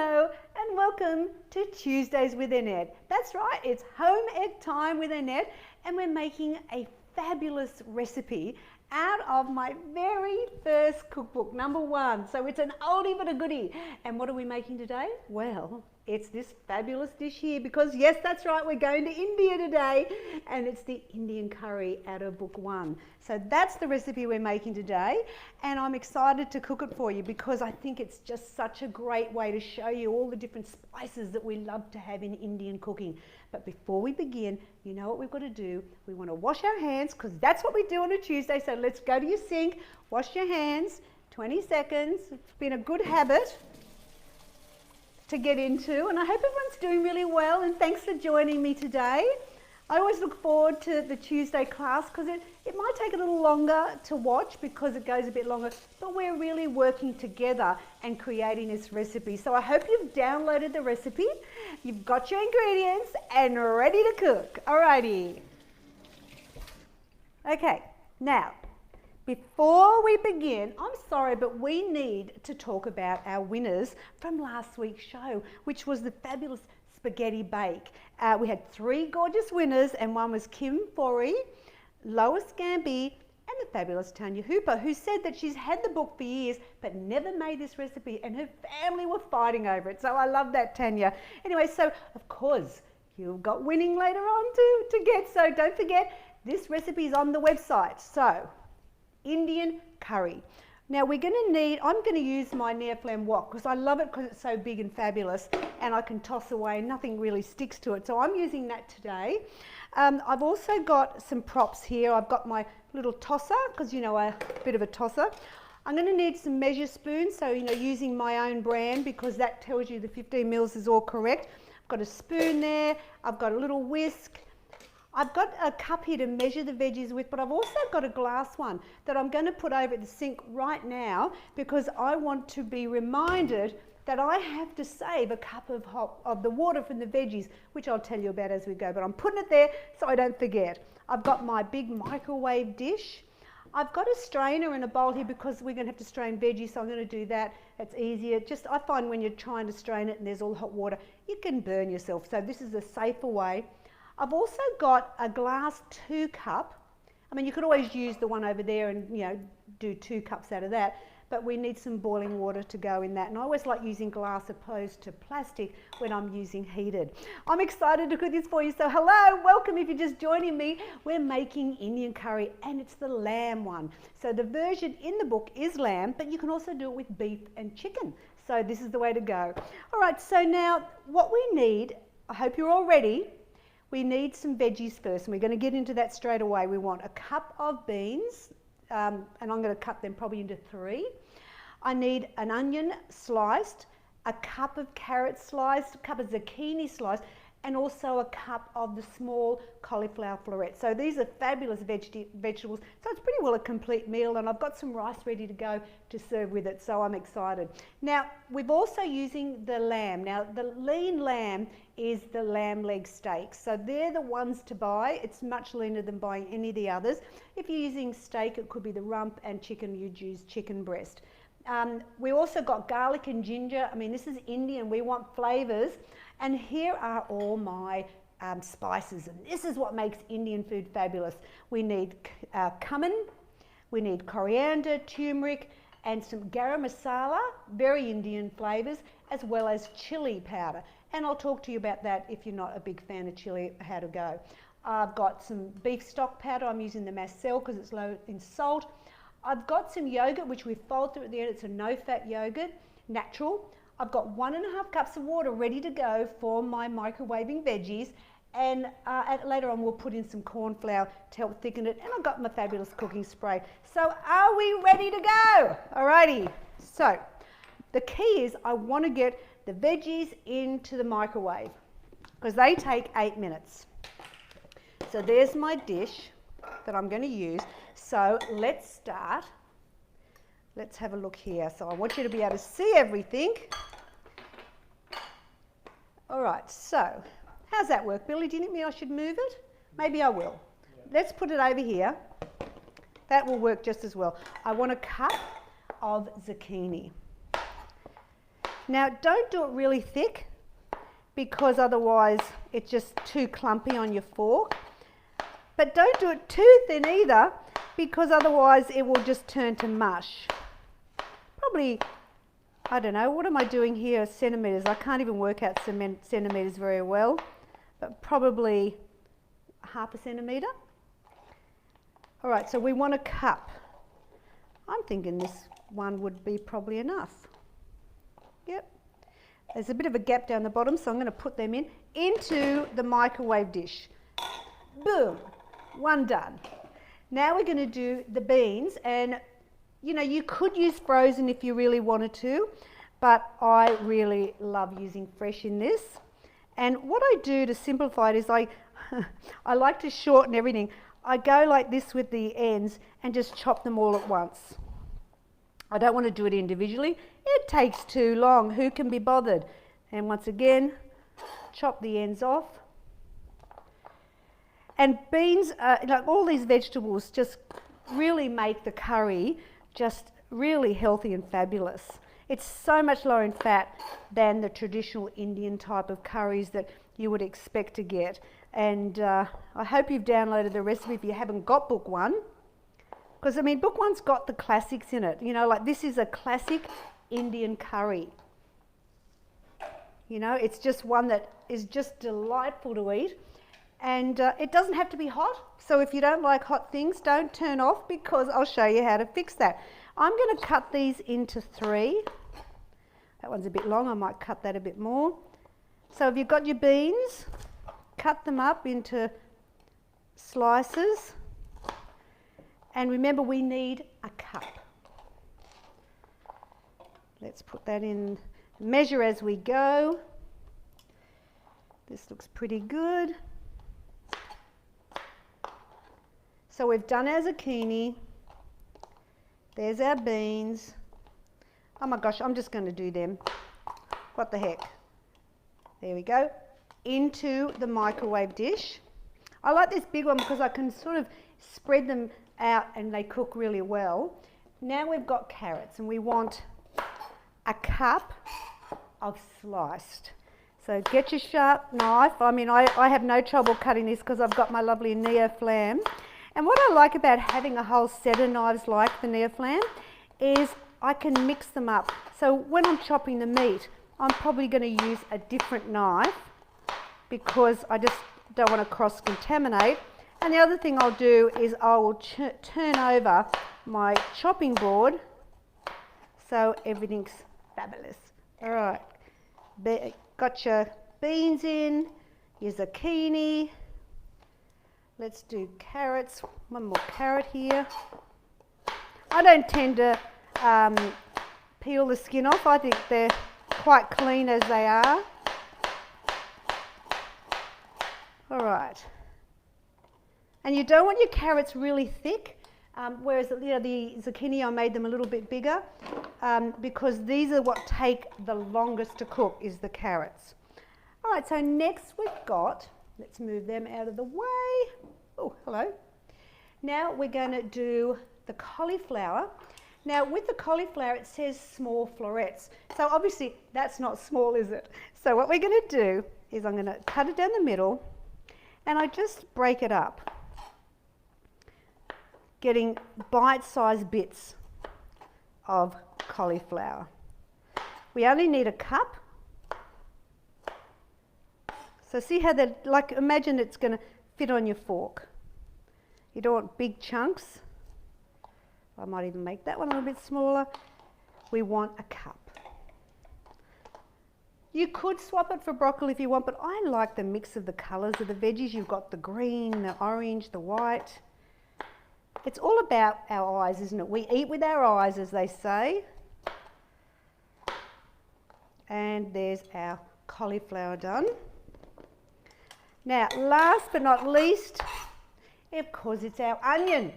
Hello and welcome to Tuesdays with Annette. That's right, it's home ec time with Annette and we're making a fabulous recipe out of my very first cookbook, #1. So it's an oldie but a goodie. And what are we making today? Well, it's this fabulous dish here because yes, that's right, we're going to India today and it's the Indian curry out of book 1. So that's the recipe we're making today and I'm excited to cook it for you because I think it's just such a great way to show you all the different spices that we love to have in Indian cooking. But before we begin, you know what we've got to do? We want to wash our hands because that's what we do on a Tuesday. So let's go to your sink, wash your hands, 20 seconds. It's been a good habit to get into and I hope everyone's doing really well and thanks for joining me today. I always look forward to the Tuesday class because it might take a little longer to watch because it goes a bit longer, but we're really working together and creating this recipe. So I hope you've downloaded the recipe, you've got your ingredients and ready to cook. Alrighty. Okay, now before we begin, I'm sorry, but we need to talk about our winners from last week's show, which was the fabulous spaghetti bake. We had 3 gorgeous winners and one was Kim Forey, Lois Gamby and the fabulous Tanya Hooper, who said that she's had the book for years but never made this recipe and her family were fighting over it. So I love that, Tanya. Anyway, so of course you've got winning later on to get, so don't forget this recipe is on the website. So Indian curry. Now we're going to need, I'm going to use my Near Flamme wok because I love it because it's so big and fabulous and I can toss away, nothing really sticks to it. So I'm using that today. I've also got some props here. I've got my little tosser because you know a bit of a tosser. I'm going to need some measure spoons, so you know using my own brand because that tells you the 15 mils is all correct. I've got a spoon there, I've got a little whisk. I've got a cup here to measure the veggies with, but I've also got a glass one that I'm going to put over at the sink right now because I want to be reminded that I have to save a cup of the water from the veggies, which I'll tell you about as we go, but I'm putting it there so I don't forget. I've got my big microwave dish. I've got a strainer and a bowl here because we're going to have to strain veggies, so I'm going to do that. It's easier. Just I find when you're trying to strain it and there's all hot water, you can burn yourself. So this is a safer way. I've also got a glass 2 cup. I mean, you could always use the one over there and, you know, do 2 cups out of that, but we need some boiling water to go in that. And I always like using glass opposed to plastic when I'm using heated. I'm excited to cook this for you. So hello, welcome if you're just joining me. We're making Indian curry and it's the lamb one. So the version in the book is lamb, but you can also do it with beef and chicken. So this is the way to go. All right, so now what we need, I hope you're all ready. We need some veggies first, and we're going to get into that straight away. We want a cup of beans, and I'm going to cut them probably into 3. I need an onion sliced, a cup of carrot sliced, a cup of zucchini sliced, and also a cup of the small cauliflower florets. So these are fabulous vegetables. So it's pretty well a complete meal, and I've got some rice ready to go to serve with it, so I'm excited. Now, we're also using the lamb. Now, the lean lamb is the lamb leg steak. So they're the ones to buy. It's much leaner than buying any of the others. If you're using steak, it could be the rump, and chicken, you'd use chicken breast. We also got garlic and ginger. I mean, this is Indian. We want flavours. And here are all my spices. And this is what makes Indian food fabulous. We need cumin, we need coriander, turmeric, and some garam masala, very Indian flavours, as well as chili powder. And I'll talk to you about that if you're not a big fan of chili, how to go. I've got some beef stock powder. I'm using the Marcel because it's low in salt. I've got some yogurt, which we fold through at the end. It's a no-fat yogurt, natural. I've got 1.5 cups of water ready to go for my microwaving veggies. And later on, we'll put in some corn flour to help thicken it. And I've got my fabulous cooking spray. So are we ready to go? Alrighty. So the key is I want to get the veggies into the microwave because they take 8 minutes. So there's my dish that I'm going to use. So let's start. Let's have a look here. So I want you to be able to see everything. All right, so how's that work, Billy? Do you think I should move it? Maybe I will. Yeah. Let's put it over here. That will work just as well. I want a cup of zucchini. Now don't do it really thick because otherwise it's just too clumpy on your fork. But don't do it too thin either because otherwise it will just turn to mush. Probably, I don't know, what am I doing here, centimetres? I can't even work out centimetres very well, but probably half a centimetre. All right, so we want a cup. I'm thinking this one would be probably enough. Yep. There's a bit of a gap down the bottom, so I'm going to put them into the microwave dish. Boom, one done. Now we're going to do the beans, and you know, you could use frozen if you really wanted to, but I really love using fresh in this. And what I do to simplify it is I like to shorten everything. I go like this with the ends and just chop them all at once. I don't want to do it individually. It takes too long. Who can be bothered? And once again, chop the ends off. And beans, like all these vegetables, just really make the curry just really healthy and fabulous. It's so much lower in fat than the traditional Indian type of curries that you would expect to get. And I hope you've downloaded the recipe if you haven't got book one. Because, I mean, book one's got the classics in it. You know, like this is a classic Indian curry. You know, it's just one that is just delightful to eat. And it doesn't have to be hot. So if you don't like hot things, don't turn off because I'll show you how to fix that. I'm going to cut these into 3. That one's a bit long. I might cut that a bit more. So if you've got your beans, cut them up into slices. And remember, we need a cup. Let's put that in, measure as we go. This looks pretty good. So we've done our zucchini. There's our beans. Oh my gosh, I'm just going to do them. What the heck? There we go. Into the microwave dish. I like this big one because I can sort of spread them out and they cook really well. Now we've got carrots and we want a cup of sliced. So get your sharp knife. I mean, I have no trouble cutting this because I've got my lovely Neoflam. And what I like about having a whole set of knives like the Neoflam is I can mix them up. So when I'm chopping the meat, I'm probably going to use a different knife because I just don't want to cross-contaminate. And the other thing I'll do is I will turn over my chopping board so everything's fabulous. All right, got your beans in, your zucchini. Let's do carrots, one more carrot here. I don't tend to peel the skin off. I think they're quite clean as they are. All right. And you don't want your carrots really thick, whereas you know, the zucchini, I made them a little bit bigger because these are what take the longest to cook, is the carrots. All right, so next we've got, let's move them out of the way. Oh, hello. Now we're going to do the cauliflower. Now with the cauliflower it says small florets. So obviously that's not small, is it? So what we're going to do is I'm going to cut it down the middle and I just break it up, getting bite-sized bits of cauliflower. We only need a cup. So see how that, like, imagine it's going to fit on your fork. You don't want big chunks. I might even make that one a little bit smaller. We want a cup. You could swap it for broccoli if you want, but I like the mix of the colours of the veggies. You've got the green, the orange, the white. It's all about our eyes, isn't it? We eat with our eyes, as they say. And there's our cauliflower done. Now, last but not least, of course, it's our onion.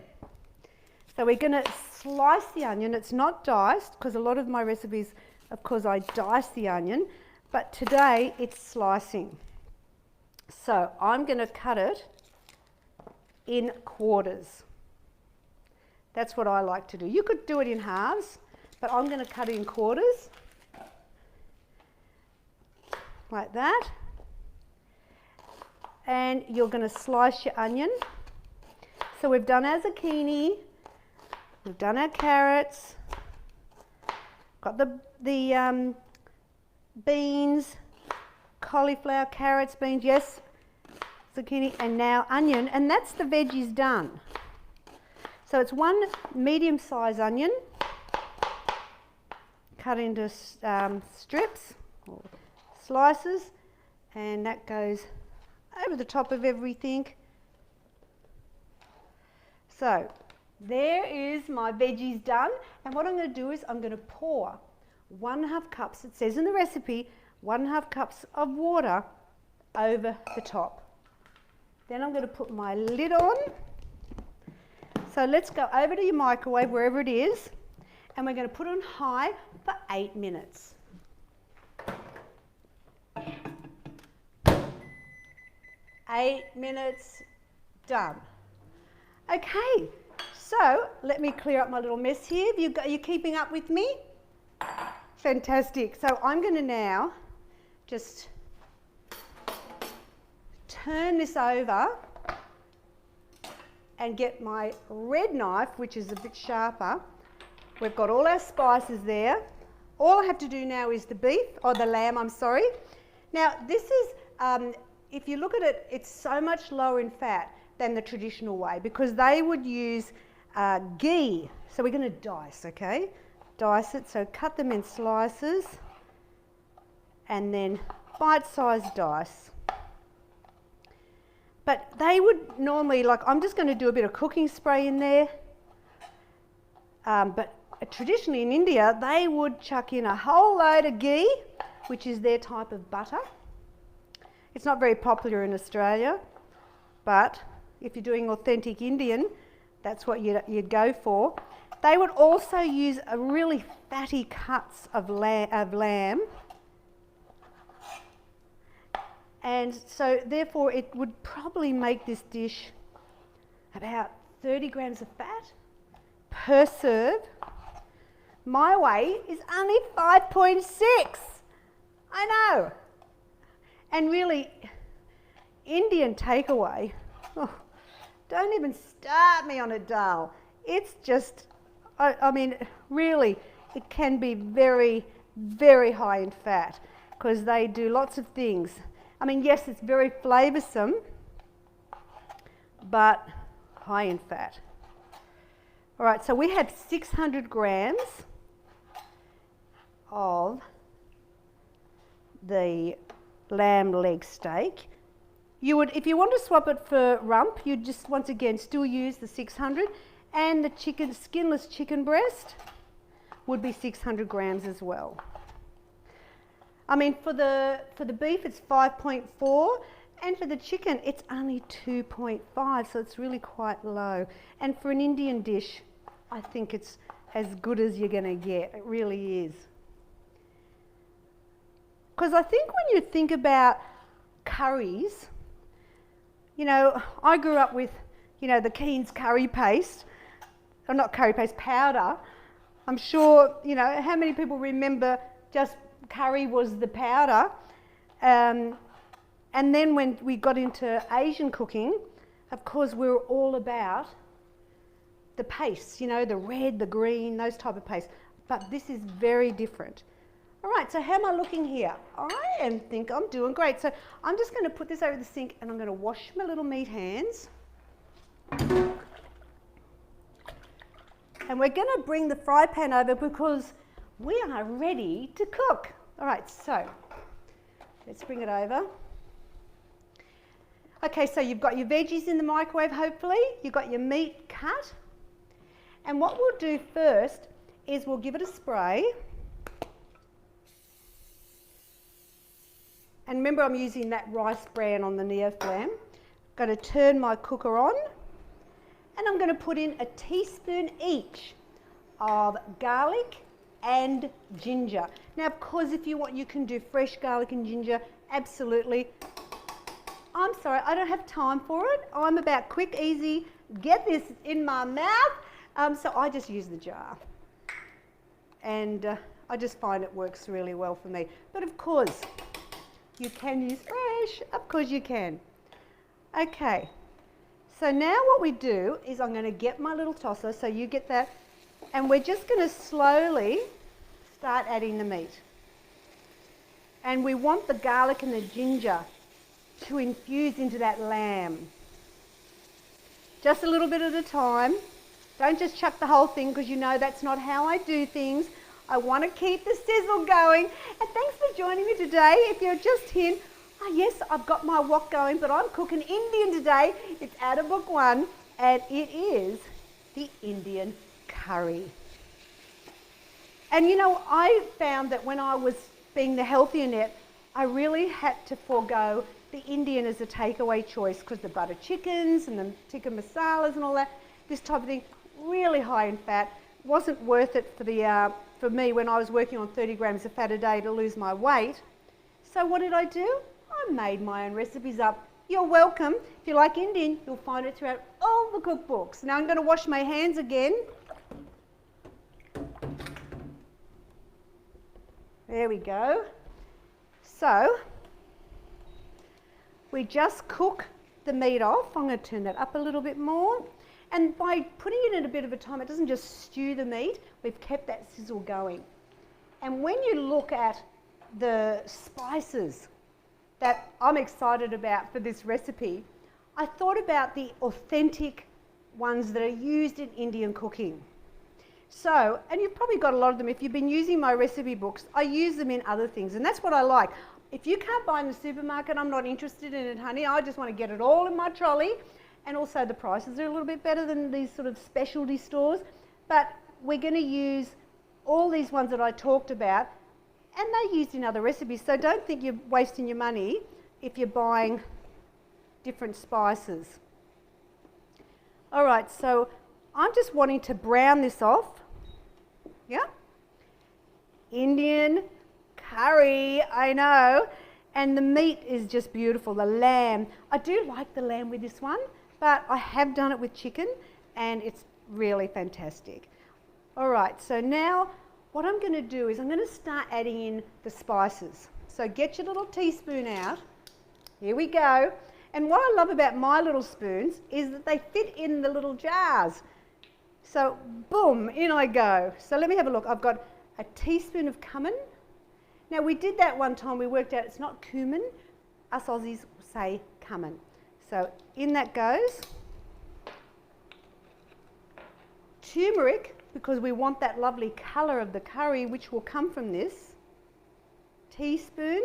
So we're going to slice the onion. It's not diced, because a lot of my recipes, of course, I dice the onion, but today it's slicing. So I'm going to cut it in quarters. That's what I like to do. You could do it in halves, but I'm going to cut it in quarters. like that. And you're going to slice your onion. So we've done our zucchini, we've done our carrots, got the beans, cauliflower, carrots, beans, yes, zucchini, and now onion, and that's the veggies done. So it's one medium-sized onion, cut into strips or slices, and that goes over the top of everything. So there is my veggies done, and what I'm going to do is I'm going to pour 1.5 cups, it says in the recipe, 1.5 cups of water over the top. Then I'm going to put my lid on. So let's go over to your microwave, wherever it is, and we're going to put it on high for 8 minutes. 8 minutes, done. Okay, so let me clear up my little mess here. Are you keeping up with me? Fantastic. So I'm going to now just turn this over and get my red knife, which is a bit sharper. We've got all our spices there. All I have to do now is the beef, or the lamb, I'm sorry. Now this is, if you look at it, it's so much lower in fat than the traditional way, because they would use ghee. So we're going to dice, okay? Dice it, so cut them in slices and then bite-sized dice. But they would normally, like, I'm just going to do a bit of cooking spray in there, but traditionally in India they would chuck in a whole load of ghee, which is their type of butter. It's not very popular in Australia, but if you're doing authentic Indian, that's what you'd go for. They would also use a really fatty cuts of lamb, and so therefore it would probably make this dish about 30 grams of fat per serve. My weight is only 5.6. I know. And really, Indian takeaway, oh, don't even start me on a dal. It's just, I mean, really, it can be very, very high in fat because they do lots of things. I mean, yes, it's very flavoursome, but high in fat. All right, so we have 600 grams of the lamb leg steak. You would, if you want to swap it for rump, you'd just once again still use the 600, and the chicken, skinless chicken breast would be 600 grams as well. I mean, for the beef it's 5.4, and for the chicken it's only 2.5, so it's really quite low. And for an Indian dish, I think it's as good as you're going to get. It really is. Because I think when you think about curries, you know, I grew up with, you know, the Keen's curry paste, or not curry paste, powder. I'm sure, you know, how many people remember just curry was the powder? And then when we got into Asian cooking, of course we were all about the pastes, you know, the red, the green, those type of pastes. But this is very different. All right, so how am I looking here? I think I'm doing great. So I'm just going to put this over the sink and I'm going to wash my little meat hands. And we're going to bring the fry pan over because we are ready to cook. All right, so let's bring it over. Okay, so you've got your veggies in the microwave, hopefully. You've got your meat cut. And what we'll do first is we'll give it a spray. And remember, I'm using that rice bran on the NeoFlam. Going to turn my cooker on, and I'm going to put in a teaspoon each of garlic and ginger. Now, of course, if you want, you can do fresh garlic and ginger, absolutely. I'm sorry, I don't have time for it. I'm about quick, easy, get this in my mouth. So I just use the jar. And I just find it works really well for me. But of course, You can use fresh, of course you can. Okay, so now what we do is I'm going to get my little tosser, so you get that, and we're just going to slowly start adding the meat. And we want the garlic and the ginger to infuse into that lamb. Just a little bit at a time. Don't just chuck the whole thing, because you know that's not how I do things. I want to keep the sizzle going. And thanks for joining me today. If you're just here, yes, I've got my wok going, but I'm cooking Indian today. It's out of book 1, and it is the Indian curry. And you know, I found that when I was being the healthy Annette, I really had to forego the Indian as a takeaway choice, because the butter chickens and the tikka masalas and all that, this type of thing, really high in fat, wasn't worth it for me when I was working on 30 grams of fat a day to lose my weight. So what did I do? I made my own recipes up. You're welcome. If you like Indian, you'll find it throughout all the cookbooks. Now I'm going to wash my hands again. There we go. So we just cook the meat off. I'm going to turn that up a little bit more. And by putting it in a bit of a time, it doesn't just stew the meat, we've kept that sizzle going. And when you look at the spices that I'm excited about for this recipe, I thought about the authentic ones that are used in Indian cooking. So, and you've probably got a lot of them. If you've been using my recipe books, I use them in other things, and that's what I like. If you can't buy in the supermarket, I'm not interested in it, honey. I just want to get it all in my trolley. And also the prices are a little bit better than these sort of specialty stores. But we're going to use all these ones that I talked about, and they're used in other recipes. So don't think you're wasting your money if you're buying different spices. All right, so I'm just wanting to brown this off. Yeah? Indian curry, I know. And the meat is just beautiful, the lamb. I do like the lamb with this one, but I have done it with chicken, and it's really fantastic. All right, so now what I'm going to do is I'm going to start adding in the spices. So get your little teaspoon out. Here we go. And what I love about my little spoons is that they fit in the little jars. So boom, in I go. So let me have a look. I've got a teaspoon of cumin. Now we did that one time, we worked out it's not cumin, us Aussies say cumin. So in that goes. Turmeric, because we want that lovely colour of the curry, which will come from this. Teaspoon.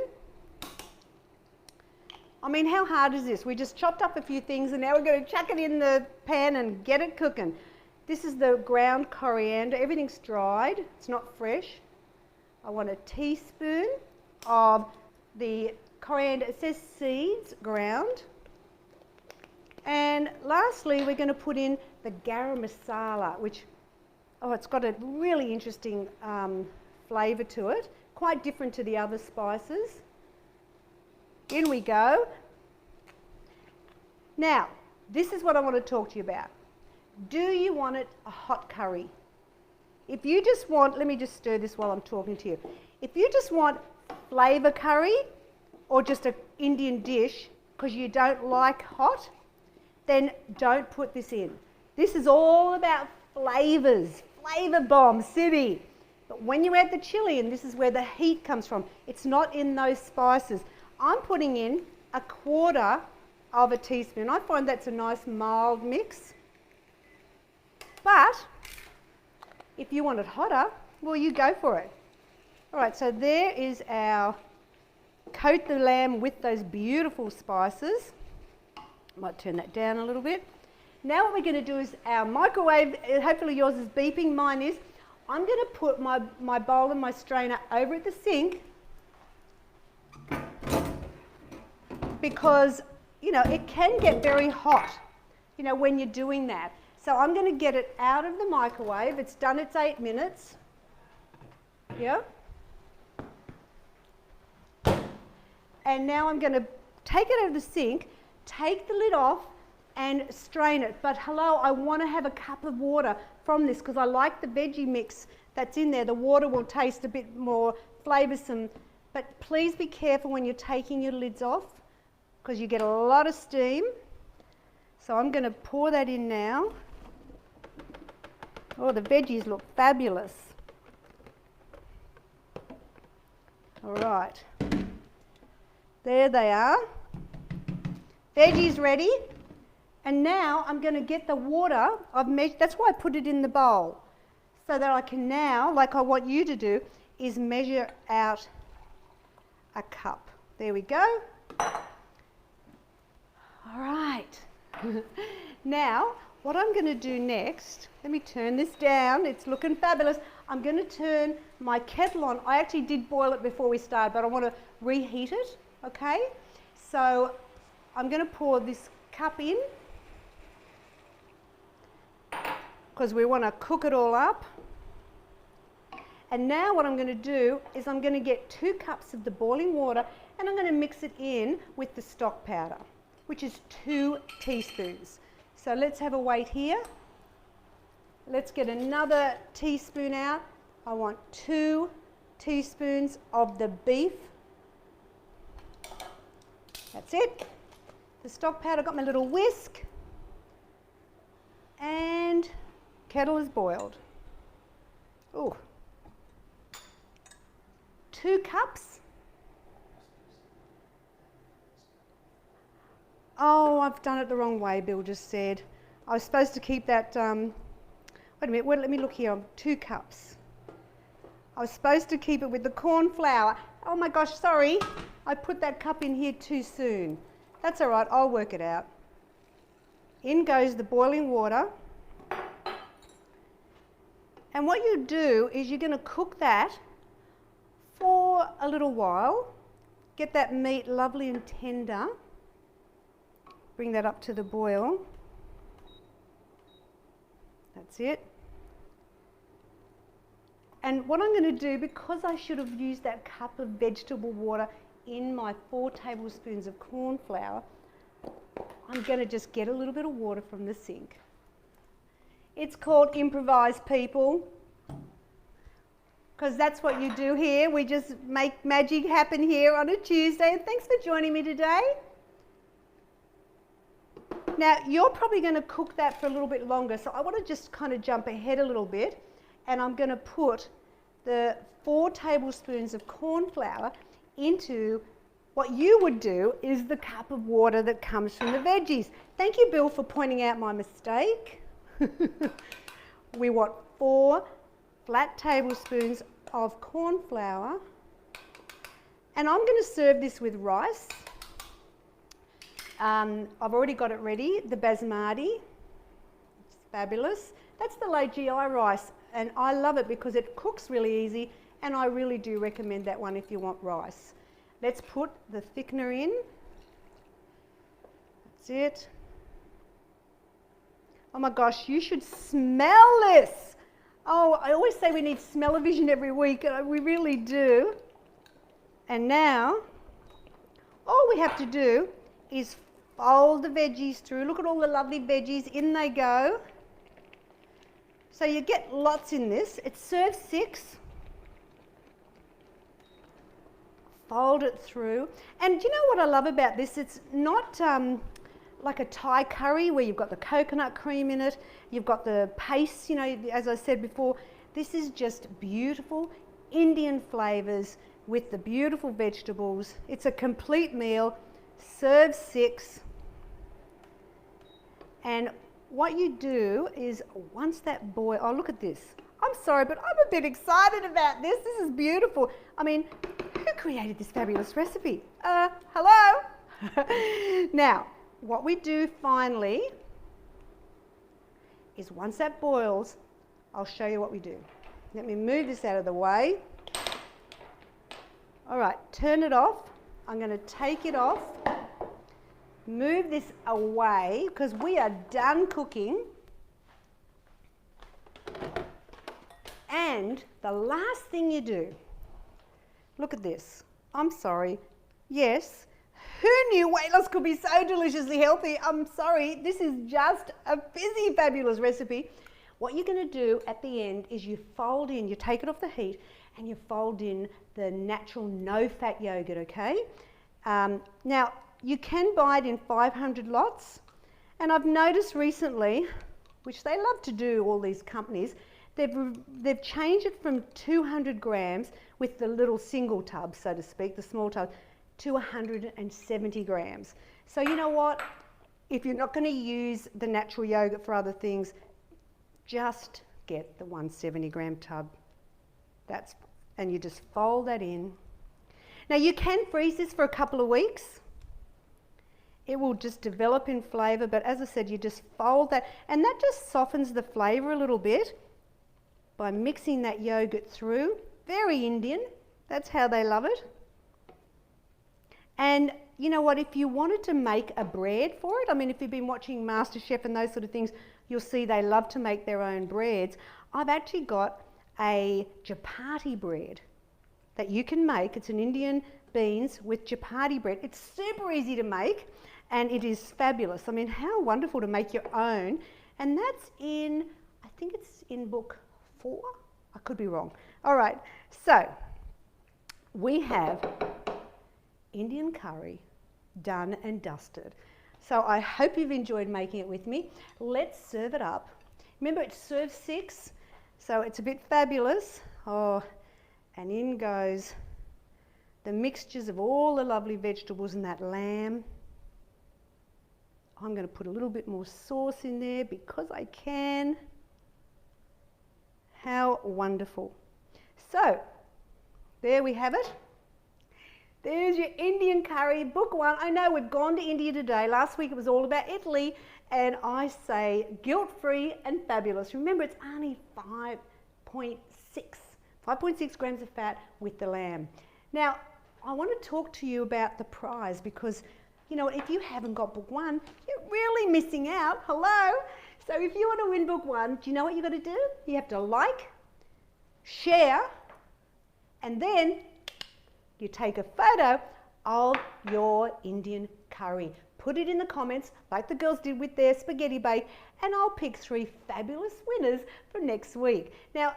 I mean, how hard is this? We just chopped up a few things and now we're going to chuck it in the pan and get it cooking. This is the ground coriander, everything's dried, it's not fresh. I want a teaspoon of the coriander, it says seeds, ground. And lastly, we're going to put in the garam masala, which, it's got a really interesting flavour to it, quite different to the other spices. In we go. Now, this is what I want to talk to you about. Do you want it a hot curry? If you just want, let me just stir this while I'm talking to you. If you just want flavour curry or just an Indian dish because you don't like hot, then don't put this in. This is all about flavours, flavour bomb, Sybby. But when you add the chilli, and this is where the heat comes from, it's not in those spices. I'm putting in 1/4 of a teaspoon. I find that's a nice mild mix. But if you want it hotter, well, you go for it. All right, so there is our coat the lamb with those beautiful spices. Might turn that down a little bit. Now what we're going to do is our microwave, hopefully yours is beeping, mine is. I'm going to put my bowl and my strainer over at the sink because, you know, it can get very hot, you know, when you're doing that. So I'm going to get it out of the microwave. It's done its 8 minutes. Yeah. And now I'm going to take it out of the sink, take the lid off and strain it. But hello, I want to have a cup of water from this because I like the veggie mix that's in there. The water will taste a bit more flavoursome. but please be careful when you're taking your lids off because you get a lot of steam. So I'm going to pour that in now. Oh, the veggies look fabulous. All right, there they are. Veggies ready. And now I'm going to get the water I've measured. That's why I put it in the bowl, so that I can now, like I want you to do, is measure out a cup. There we go. All right. Now, what I'm going to do next, let me turn this down. It's looking fabulous. I'm going to turn my kettle on. I actually did boil it before we started, but I want to reheat it, okay? So I'm going to pour this cup in because we want to cook it all up. And now what I'm going to do is I'm going to get 2 cups of the boiling water and I'm going to mix it in with the stock powder, which is 2 teaspoons. So let's have a wait here. Let's get another teaspoon out. I want 2 teaspoons of the beef. That's it. The stock powder, got my little whisk. And kettle is boiled. Ooh. 2 cups. Oh, I've done it the wrong way, Bill just said. I was supposed to keep that, wait a minute, let me look here, 2 cups. I was supposed to keep it with the corn flour. Oh my gosh, sorry, I put that cup in here too soon. That's all right, I'll work it out. In goes the boiling water. And what you do is you're going to cook that for a little while. Get that meat lovely and tender. Bring that up to the boil. That's it. And what I'm going to do, because I should have used that cup of vegetable water in my 4 tablespoons of corn flour, I'm going to just get a little bit of water from the sink. It's called improvise, people, because that's what you do here. We just make magic happen here on a Tuesday. And thanks for joining me today. Now, you're probably going to cook that for a little bit longer, so I want to just kind of jump ahead a little bit, and I'm going to put the 4 tablespoons of corn flour into what you would do is the cup of water that comes from the veggies. Thank you, Bill, for pointing out my mistake. We want 4 flat tablespoons of corn flour, and I'm going to serve this with rice. I've already got it ready, the basmati. It's fabulous. That's the low GI rice, and I love it because it cooks really easy, and I really do recommend that one if you want rice. Let's put the thickener in. That's it. Oh my gosh, you should smell this. Oh, I always say we need smell-o-vision every week, and we really do. And now, all we have to do is fold the veggies through. Look at all the lovely veggies, in they go. So you get lots in this. It serves 6. Fold it through. And do you know what I love about this? It's not like a Thai curry where you've got the coconut cream in it, you've got the paste, you know, as I said before. This is just beautiful Indian flavours with the beautiful vegetables. It's a complete meal. Serve 6. And what you do is once that boil, oh look at this. I'm sorry, but I'm a bit excited about this. This is beautiful. I mean, who created this fabulous recipe? Hello? Now, what we do finally is once that boils, I'll show you what we do. Let me move this out of the way. All right, turn it off. I'm going to take it off. Move this away because we are done cooking. And the last thing you do, look at this. I'm sorry. Yes, who knew weight loss could be so deliciously healthy? I'm sorry, this is just a fizzy, fabulous recipe. What you're going to do at the end is you fold in, you take it off the heat, and you fold in the natural no-fat yogurt, okay? Now, you can buy it in 500 lots, and I've noticed recently, which they love to do, all these companies, they've changed it from 200 grams with the little single tub, so to speak, the small tub, to 170 grams. So you know what? If you're not going to use the natural yogurt for other things, just get the 170 gram tub. And you just fold that in. Now you can freeze this for a couple of weeks. It will just develop in flavour, but as I said, you just fold that, and that just softens the flavour a little bit by mixing that yogurt through. Very Indian, that's how they love it. And you know what, if you wanted to make a bread for it, I mean, if you've been watching MasterChef and those sort of things, you'll see they love to make their own breads. I've actually got a chapati bread that you can make. It's an Indian beans with chapati bread. It's super easy to make, and it is fabulous. I mean, how wonderful to make your own. And that's in, I think it's in book 4. I could be wrong. All right, so we have Indian curry done and dusted. So I hope you've enjoyed making it with me. Let's serve it up. Remember, it serves 6, so it's a bit fabulous. Oh, and in goes the mixtures of all the lovely vegetables and that lamb. I'm going to put a little bit more sauce in there because I can. How wonderful. So, there we have it. There's your Indian curry, book 1. I know we've gone to India today. Last week it was all about Italy, and I say guilt-free and fabulous. Remember, it's only 5.6 grams of fat with the lamb. Now, I want to talk to you about the prize because, you know, if you haven't got book 1, you're really missing out. Hello? So if you want to win book 1, do you know what you've got to do? You have to like, share, and then you take a photo of your Indian curry. Put it in the comments like the girls did with their spaghetti bake, and I'll pick 3 fabulous winners for next week. Now,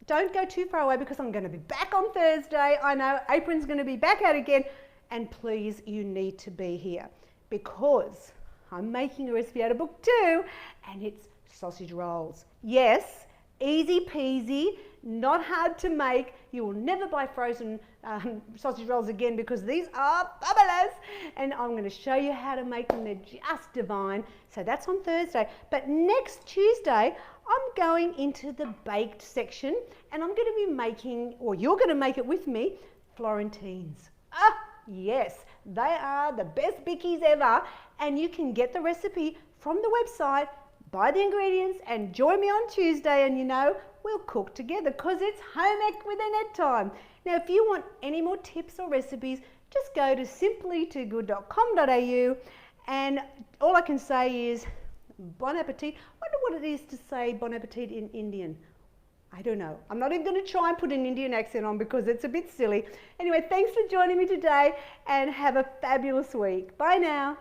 don't go too far away because I'm going to be back on Thursday. I know Apron's going to be back out again, and please, you need to be here because I'm making a recipe out of book 2, and it's sausage rolls. Yes, easy peasy, not hard to make. You will never buy frozen sausage rolls again because these are fabulous, and I'm going to show you how to make them. They're just divine. So that's on Thursday. But next Tuesday, I'm going into the baked section, and I'm going to be making, or you're going to make it with me, Florentines. Ah, yes, they are the best bickies ever, and you can get the recipe from the website, buy the ingredients, and join me on Tuesday, and you know, we'll cook together because it's home ec with Annette time. Now, if you want any more tips or recipes, just go to simplytoogood.com.au, and all I can say is bon appetit. I wonder what it is to say bon appetit in Indian. I don't know. I'm not even going to try and put an Indian accent on because it's a bit silly. Anyway, thanks for joining me today, and have a fabulous week. Bye now.